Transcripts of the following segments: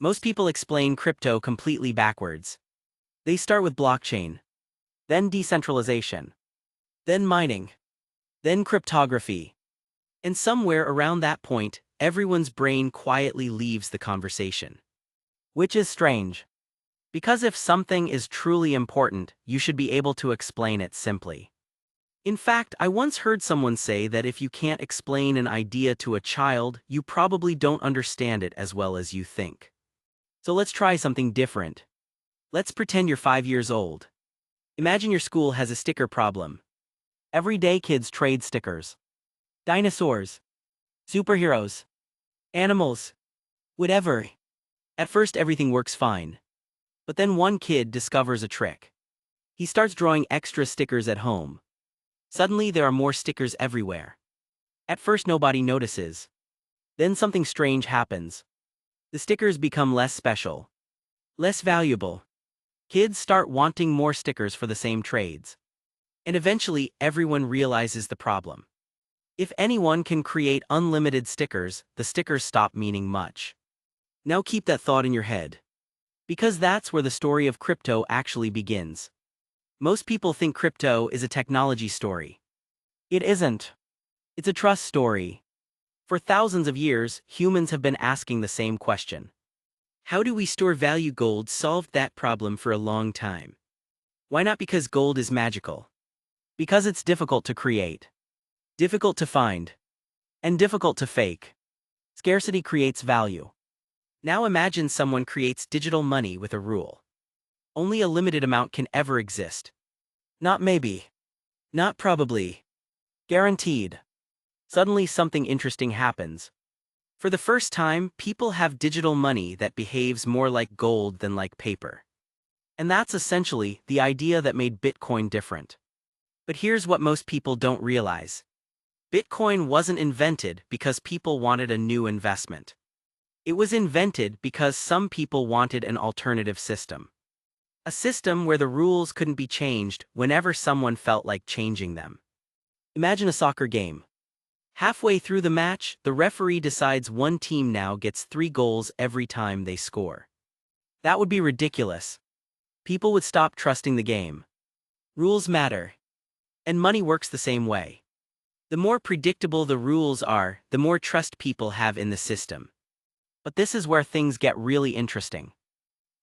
Most people explain crypto completely backwards. They start with blockchain, then decentralization, then mining, then cryptography. And somewhere around that point, everyone's brain quietly leaves the conversation. Which is strange. Because if something is truly important, you should be able to explain it simply. In fact, I once heard someone say that if you can't explain an idea to a child, you probably don't understand it as well as you think. So let's try something different. Let's pretend you're 5 years old. Imagine your school has a sticker problem. Every day kids trade stickers. Dinosaurs, superheroes, animals, whatever. At first everything works fine. But then one kid discovers a trick. He starts drawing extra stickers at home. Suddenly there are more stickers everywhere. At first nobody notices. Then something strange happens. The stickers become less special, less valuable. Kids start wanting more stickers for the same trades. And eventually everyone realizes the problem. If anyone can create unlimited stickers, the stickers stop meaning much. Now keep that thought in your head. Because that's where the story of crypto actually begins. Most people think crypto is a technology story. It isn't. It's a trust story. For thousands of years, humans have been asking the same question. How do we store value? Gold solved that problem for a long time. Why not? Because gold is magical. Because it's difficult to create, difficult to find, and difficult to fake. Scarcity creates value. Now imagine someone creates digital money with a rule. Only a limited amount can ever exist. Not maybe. Not probably. Guaranteed. Suddenly something interesting happens. For the first time, people have digital money that behaves more like gold than like paper. And that's essentially the idea that made Bitcoin different. But here's what most people don't realize. Bitcoin wasn't invented because people wanted a new investment. It was invented because some people wanted an alternative system. A system where the rules couldn't be changed whenever someone felt like changing them. Imagine a soccer game. Halfway through the match, the referee decides one team now gets 3 goals every time they score. That would be ridiculous. People would stop trusting the game. Rules matter. And money works the same way. The more predictable the rules are, the more trust people have in the system. But this is where things get really interesting.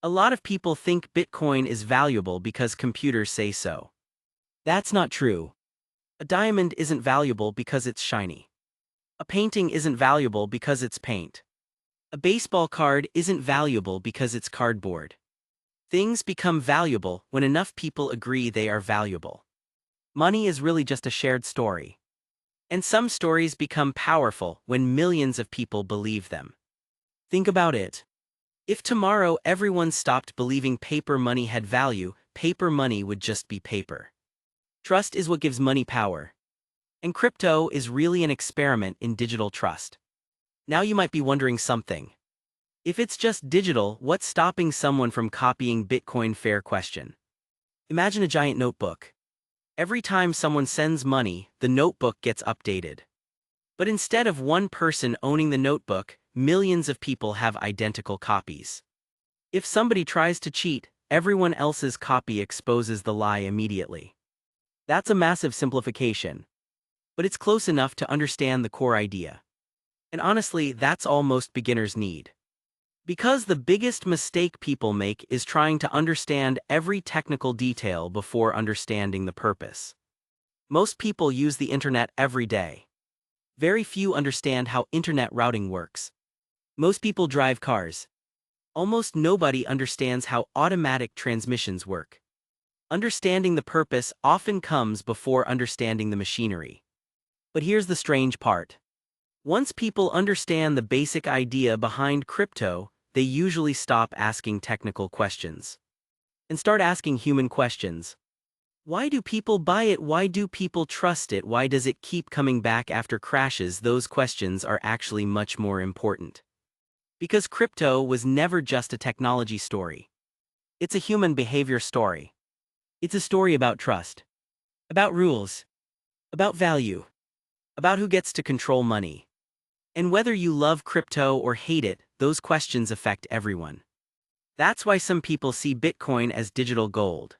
A lot of people think Bitcoin is valuable because computers say so. That's not true. A diamond isn't valuable because it's shiny. A painting isn't valuable because it's paint. A baseball card isn't valuable because it's cardboard. Things become valuable when enough people agree they are valuable. Money is really just a shared story. And some stories become powerful when millions of people believe them. Think about it. If tomorrow everyone stopped believing paper money had value, paper money would just be paper. Trust is what gives money power. And crypto is really an experiment in digital trust. Now you might be wondering something. If it's just digital, what's stopping someone from copying Bitcoin? Fair question. Imagine a giant notebook. Every time someone sends money, the notebook gets updated. But instead of one person owning the notebook, millions of people have identical copies. If somebody tries to cheat, everyone else's copy exposes the lie immediately. That's a massive simplification. But it's close enough to understand the core idea. And honestly, that's all most beginners need. Because the biggest mistake people make is trying to understand every technical detail before understanding the purpose. Most people use the internet every day. Very few understand how internet routing works. Most people drive cars. Almost nobody understands how automatic transmissions work. Understanding the purpose often comes before understanding the machinery. But here's the strange part. Once people understand the basic idea behind crypto, they usually stop asking technical questions and start asking human questions. Why do people buy it? Why do people trust it? Why does it keep coming back after crashes? Those questions are actually much more important. Because crypto was never just a technology story. It's a human behavior story. It's a story about trust, about rules, about value, about who gets to control money. And whether you love crypto or hate it, those questions affect everyone. That's why some people see Bitcoin as digital gold.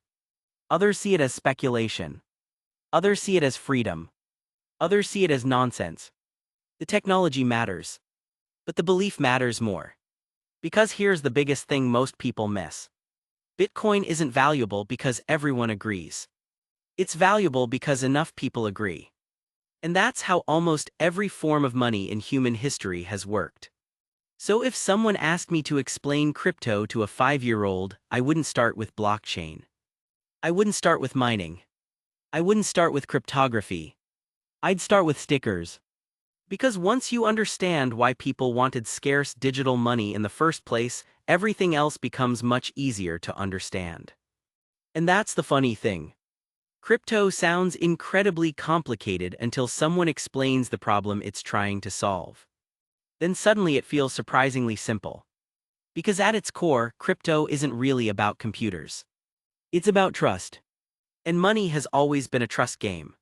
Others see it as speculation. Others see it as freedom. Others see it as nonsense. The technology matters. But the belief matters more. Because here's the biggest thing most people miss. Bitcoin isn't valuable because everyone agrees. It's valuable because enough people agree. And that's how almost every form of money in human history has worked. So if someone asked me to explain crypto to a 5-year-old, I wouldn't start with blockchain. I wouldn't start with mining. I wouldn't start with cryptography. I'd start with stickers. Because once you understand why people wanted scarce digital money in the first place, everything else becomes much easier to understand. And that's the funny thing. Crypto sounds incredibly complicated until someone explains the problem it's trying to solve. Then suddenly it feels surprisingly simple. Because at its core, crypto isn't really about computers. It's about trust. And money has always been a trust game.